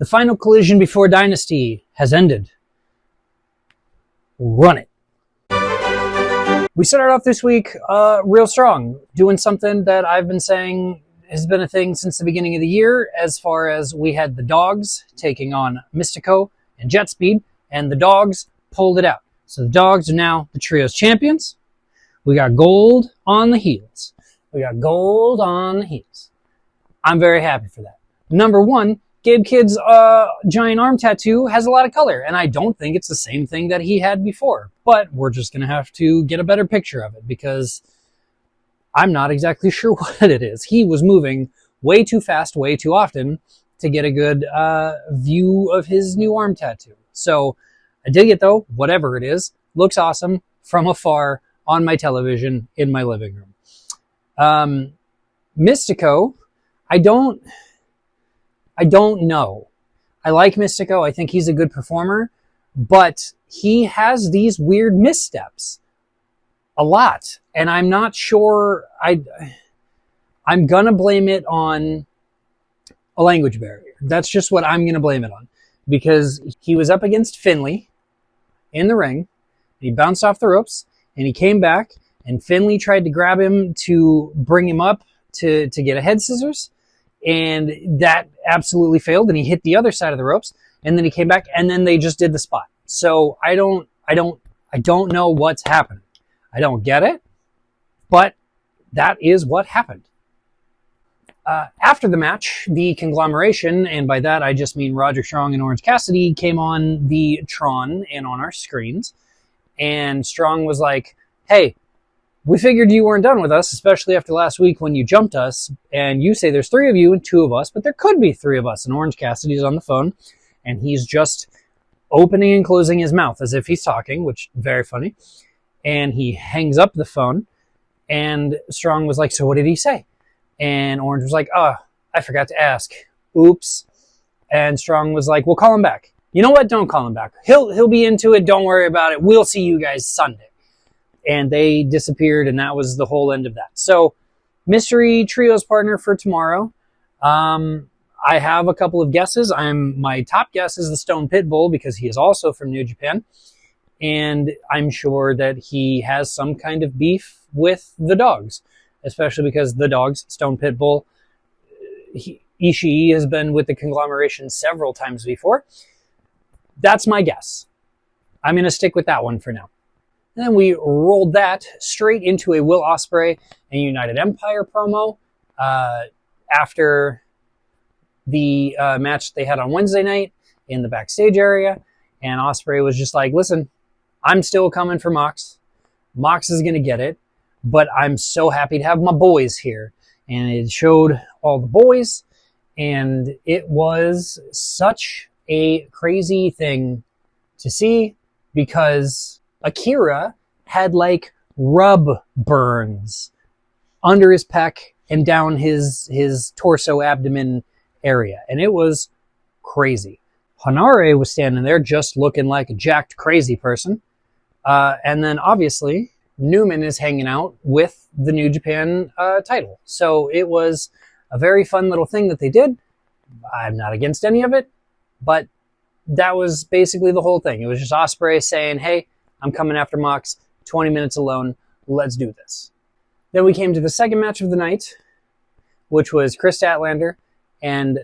The final collision before Dynasty has ended. Run it. We started off this week real strong, doing something that I've been saying has been a thing since the beginning of the year, as far as we had the Dogs taking on Mystico and Jet Speed, and the Dogs pulled it out. So the Dogs are now the Trios champions. We got gold on the heels. I'm very happy for that. Number one, Gabe Kidd's giant arm tattoo has a lot of color, and I don't think it's the same thing that he had before. But we're just going to have to get a better picture of it, because I'm not exactly sure what it is. He was moving way too fast, way too often to get a good view of his new arm tattoo. So I dig it, though. Whatever it is, looks awesome from afar on my television in my living room. Mystico, I don't know. I like Mystico. I think he's a good performer, but he has these weird missteps a lot, and I'm not sure. I'm gonna blame it on a language barrier. That's just what I'm gonna blame it on, because he was up against Finley in the ring, and he bounced off the ropes, and he came back, and Finley tried to grab him to bring him up to get a head scissors, and that absolutely failed, and he hit the other side of the ropes, and then he came back, and then they just did the spot. So I don't know what's happening. I don't get it, but that is what happened. After the match, the conglomeration, and by that I just mean Roderick Strong and Orange Cassidy, came on the Tron and on our screens, and Strong was like, hey, we figured you weren't done with us, especially after last week when you jumped us, and you say there's 3 of you and 2 of us, but there could be 3 of us. And Orange Cassidy's on the phone, and he's just opening and closing his mouth as if he's talking, which is very funny. And he hangs up the phone, and Strong was like, so what did he say? And Orange was like, oh, I forgot to ask. Oops. And Strong was like, well, call him back. You know what? Don't call him back. He'll be into it. Don't worry about it. We'll see you guys Sunday. And they disappeared, and that was the whole end of that. So, mystery trios partner for tomorrow. I have a couple of guesses. My top guess is the Stone Pitbull, because he is also from New Japan. And I'm sure that he has some kind of beef with the Dogs, especially because the Dogs, Stone Pitbull, Ishii has been with the conglomeration several times before. That's my guess. I'm going to stick with that one for now. And then we rolled that straight into a Will Ospreay and United Empire promo after the match they had on Wednesday night in the backstage area. And Ospreay was just like, listen, I'm still coming for Mox. Mox is going to get it, but I'm so happy to have my boys here. And it showed all the boys, and it was such a crazy thing to see, because Akira had like rub burns under his pec and down his torso abdomen area. And it was crazy. Hanare was standing there just looking like a jacked crazy person. And then obviously Newman is hanging out with the New Japan title. So it was a very fun little thing that they did. I'm not against any of it, but that was basically the whole thing. It was just Ospreay saying, hey, I'm coming after Mox, 20 minutes alone, let's do this. Then we came to the second match of the night, which was Chris Statlander and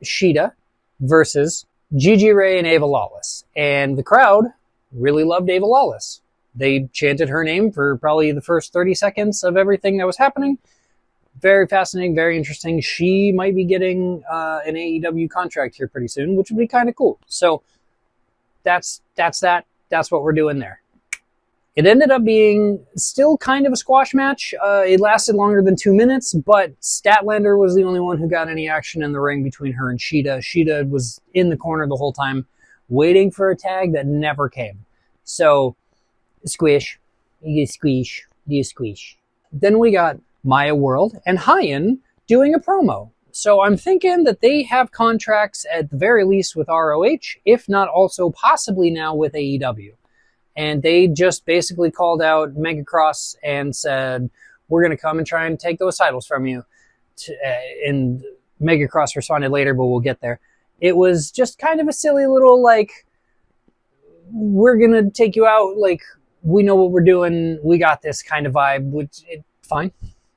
Shida versus Gigi Ray and Ava Lawless. And the crowd really loved Ava Lawless. They chanted her name for probably the first 30 seconds of everything that was happening. Very fascinating, very interesting. She might be getting an AEW contract here pretty soon, which would be kind of cool. So that's that. That's what we're doing there. It ended up being still kind of a squash match. It lasted longer than 2 minutes, but Statlander was the only one who got any action in the ring between her and Shida. Shida was in the corner the whole time, waiting for a tag that never came. So, squish. You squish. You squish. Then we got Maya World and Hyan doing a promo. So I'm thinking that they have contracts at the very least with ROH, if not also possibly now with AEW. And they just basically called out Megacross and said, we're going to come and try and take those titles from you. And Megacross responded later, but we'll get there. it was just kind of a silly little, like, we're going to take you out, like, we know what we're doing, we got this kind of vibe, which, fine,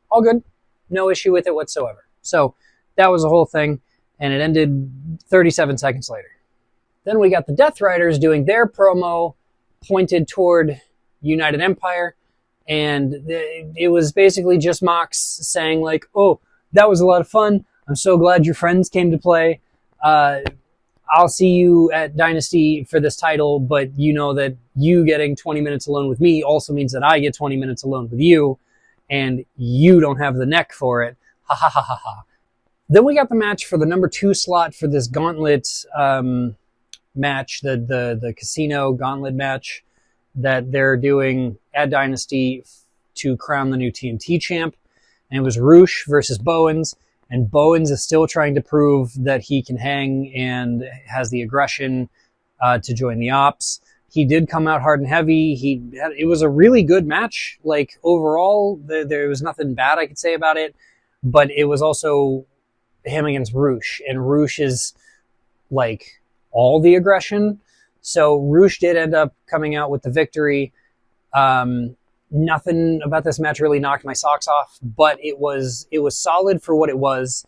all good, no issue with it whatsoever. So that was the whole thing, and it ended 37 seconds later. Then we got the Death Riders doing their promo pointed toward United Empire, and it was basically just Mox saying, like, oh, that was a lot of fun, I'm so glad your friends came to play, I'll see you at Dynasty for this title, but you know that you getting 20 minutes alone with me also means that I get 20 minutes alone with you, and you don't have the neck for it. Ha ha ha ha ha. Then we got the match for the number 2 slot for this gauntlet match, the casino gauntlet match that they're doing at Dynasty to crown the new TNT champ. And it was Roosh versus Bowens. And Bowens is still trying to prove that he can hang and has the aggression to join the Ops. He did come out hard and heavy. It was a really good match. Like, overall, there was nothing bad I could say about it. But it was also him against Roosh. And Roosh is, like, all the aggression. So Roosh did end up coming out with the victory. Nothing about this match really knocked my socks off, but it was solid for what it was.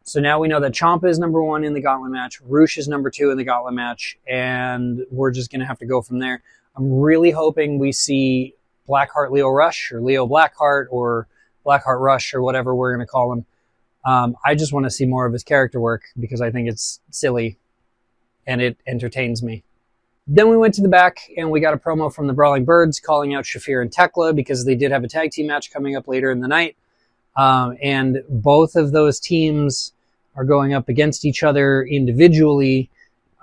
So now we know that Ciampa is number 1 in the gauntlet match, Roosh is number 2 in the gauntlet match, and we're just going to have to go from there. I'm really hoping we see Blackheart Leo Rush, or Leo Blackheart, or Blackheart Rush, or whatever we're going to call him. I just want to see more of his character work because I think it's silly and it entertains me. Then we went to the back and we got a promo from the Brawling Birds calling out Shafir and Tekla because they did have a tag team match coming up later in the night. And both of those teams are going up against each other individually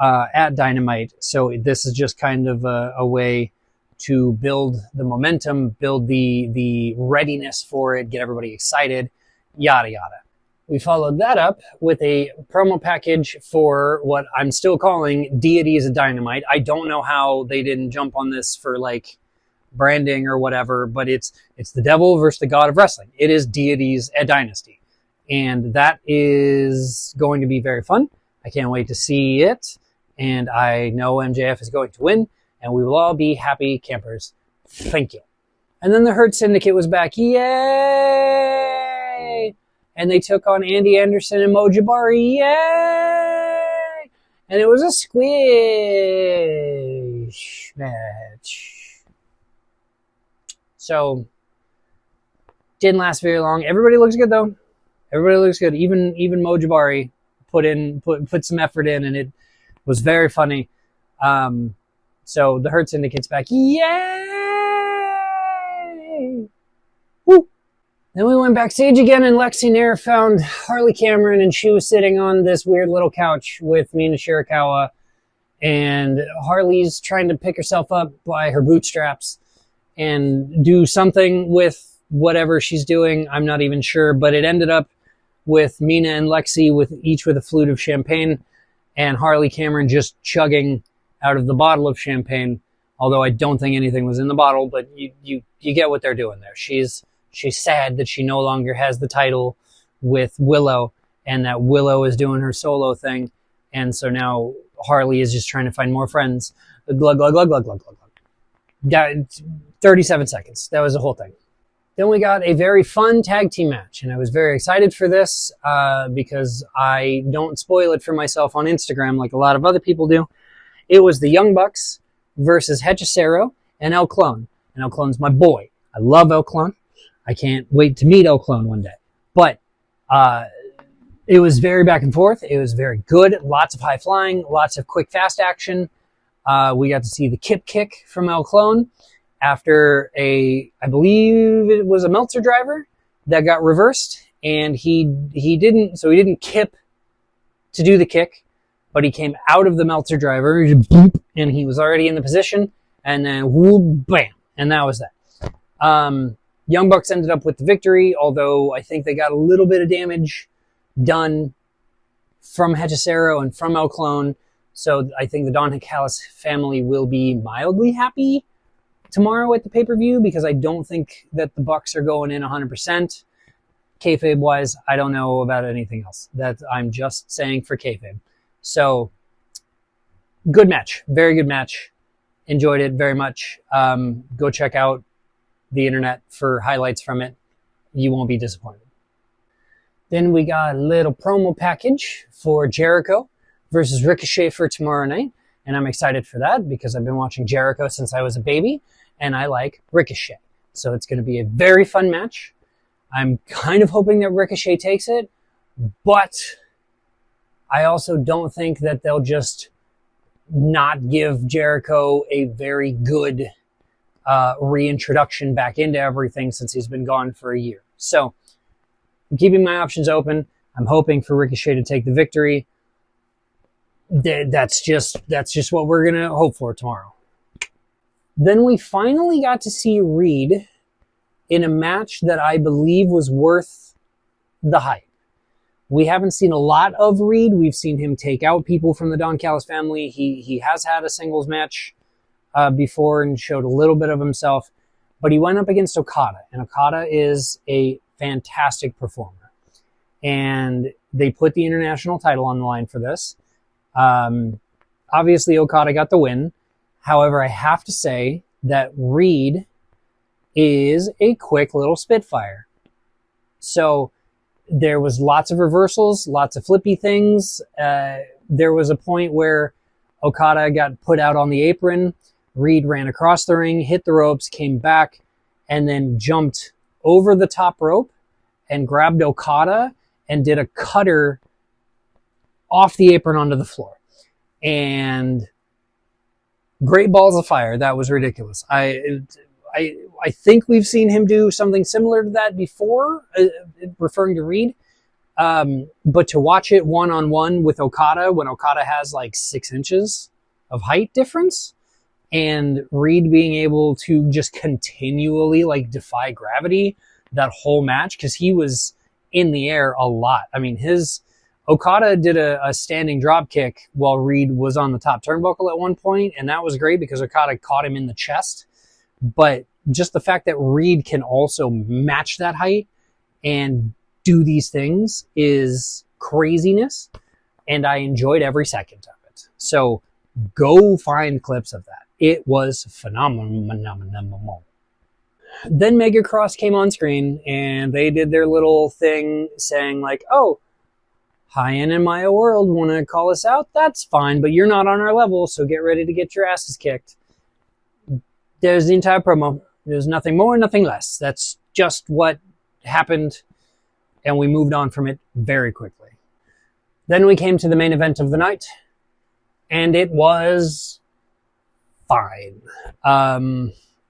at Dynamite. So this is just kind of a way to build the momentum, build the readiness for it, get everybody excited, yada yada. We followed that up with a promo package for what I'm still calling Deities of Dynamite. I don't know how they didn't jump on this for, like, branding or whatever, but it's the devil versus the god of wrestling. It is Deities at Dynasty. And that is going to be very fun. I can't wait to see it. And I know MJF is going to win, and we will all be happy campers. Thank you. And then the Hurt Syndicate was back. Yay! And they took on Andy Anderson and Mo Jabari. Yay! And it was a squish match. So, didn't last very long. Everybody looks good, though. Everybody looks good. Even Mo Jabari put some effort in, and it was very funny. So, the Hurt Syndicate's back. Yay! Woo! Then we went backstage again, and Lexi Nair found Harley Cameron, and she was sitting on this weird little couch with Mina Shirakawa, and Harley's trying to pick herself up by her bootstraps and do something with whatever she's doing. I'm not even sure, but it ended up with Mina and Lexi each with a flute of champagne, and Harley Cameron just chugging out of the bottle of champagne, although I don't think anything was in the bottle, but you get what they're doing there. She's sad that she no longer has the title with Willow, and that Willow is doing her solo thing. And so now Harley is just trying to find more friends. Glug, glug, glug, glug, glug, glug, glug. 37 seconds. That was the whole thing. Then we got a very fun tag team match, and I was very excited for this because I don't spoil it for myself on Instagram like a lot of other people do. It was the Young Bucks versus Hechicero and El Clone. And El Clone's my boy. I love El Clone. I can't wait to meet El Clone one day. But it was very back and forth. It was very good. Lots of high flying, lots of quick, fast action. We got to see the kip kick from El Clone after I believe it was a Meltzer driver that got reversed. And he didn't kip to do the kick, but he came out of the Meltzer driver, and he was already in the position, and then whoop, bam, and that was that. Young Bucks ended up with the victory, although I think they got a little bit of damage done from Hechicero and from El Clone. So I think the Don Callis family will be mildly happy tomorrow at the pay-per-view because I don't think that the Bucks are going in 100%. Kayfabe-wise, I don't know about anything else. That I'm just saying for kayfabe. So good match, very good match. Enjoyed it very much. Go check out the internet for highlights from it. You won't be disappointed. Then we got a little promo package for Jericho versus Ricochet for tomorrow night. And I'm excited for that because I've been watching Jericho since I was a baby and I like Ricochet. So it's going to be a very fun match. I'm kind of hoping that Ricochet takes it, but I also don't think that they'll just not give Jericho a very good reintroduction back into everything since he's been gone for a year. So I'm keeping my options open. I'm hoping for Ricochet to take the victory. That's just what we're going to hope for tomorrow. Then we finally got to see Reed in a match that I believe was worth the hype. We haven't seen a lot of Reed. We've seen him take out people from the Don Callis family. He has had a singles match before and showed a little bit of himself, but he went up against Okada, and Okada is a fantastic performer. And they put the international title on the line for this. Obviously, Okada got the win. However, I have to say that Reed is a quick little spitfire. So there was lots of reversals, lots of flippy things. There was a point where Okada got put out on the apron. Reed ran across the ring, hit the ropes, came back, and then jumped over the top rope and grabbed Okada and did a cutter off the apron onto the floor. And great balls of fire. That was ridiculous. I think we've seen him do something similar to that before, referring to Reed. But to watch it one-on-one with Okada when Okada has like 6 inches of height difference and Reed being able to just continually like defy gravity that whole match, because he was in the air a lot. I mean, Okada did a standing drop kick while Reed was on the top turnbuckle at one point, and that was great because Okada caught him in the chest. But just the fact that Reed can also match that height and do these things is craziness, and I enjoyed every second of it. So go find clips of that. It was phenomenal. Then Mega Cross came on screen, and they did their little thing saying like, oh, High End and Maya World want to call us out? That's fine, but you're not on our level, so get ready to get your asses kicked. There's the entire promo. There's nothing more, nothing less. That's just what happened, and we moved on from it very quickly. Then we came to the main event of the night, and it was fine.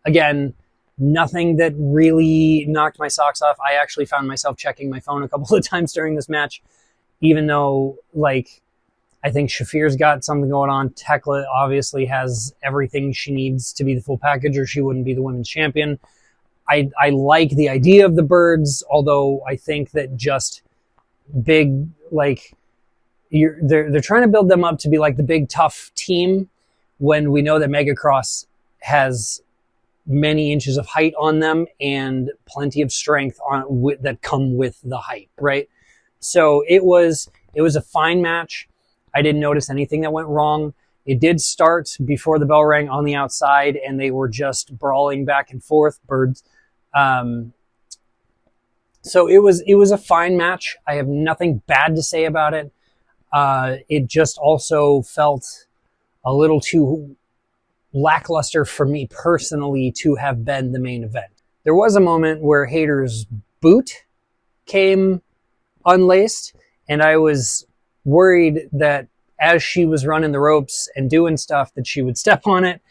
Again, nothing that really knocked my socks off. I actually found myself checking my phone a couple of times during this match, even though, like, I think Shafir's got something going on. Tekla obviously has everything she needs to be the full package, or she wouldn't be the women's champion. I like the idea of the birds, although I think that just big, like, they're trying to build them up to be like the big tough team when we know that Mega Cross has many inches of height on them and plenty of strength that come with the height, right? So it was a fine match. I didn't notice anything that went wrong. It did start before the bell rang on the outside, and they were just brawling back and forth, birds. So it was a fine match. I have nothing bad to say about it. It just also felt a little too lackluster for me personally to have been the main event. There was a moment where Hayter's boot came unlaced, and I was worried that as she was running the ropes and doing stuff that she would step on it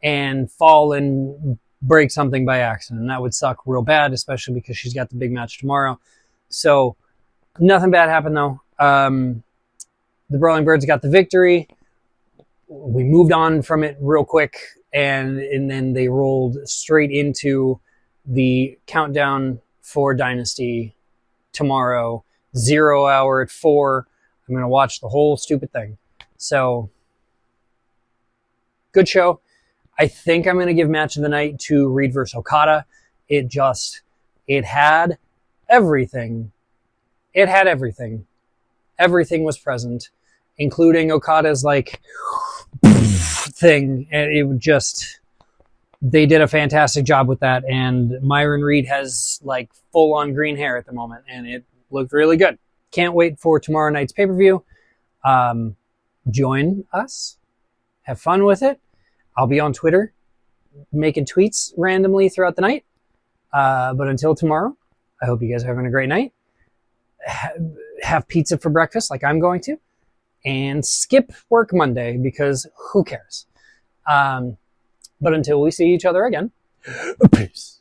and fall and break something by accident. And that would suck real bad, especially because she's got the big match tomorrow. So nothing bad happened though. The Brawling Birds got the victory. We moved on from it real quick, and then they rolled straight into the countdown for Dynasty tomorrow, 0 hour at 4. I'm going to watch the whole stupid thing. So, good show. I think I'm going to give match of the night to Reed vs. Okada. It had everything. It had everything. Everything was present. including Okada's like thing. And it just, they did a fantastic job with that. And Myron Reed has like full on green hair at the moment, and it looked really good. Can't wait for tomorrow night's pay-per-view. Join us. Have fun with it. I'll be on Twitter making tweets randomly throughout the night. But until tomorrow, I hope you guys are having a great night. Have pizza for breakfast like I'm going to. And skip work Monday because who cares? But until we see each other again, peace.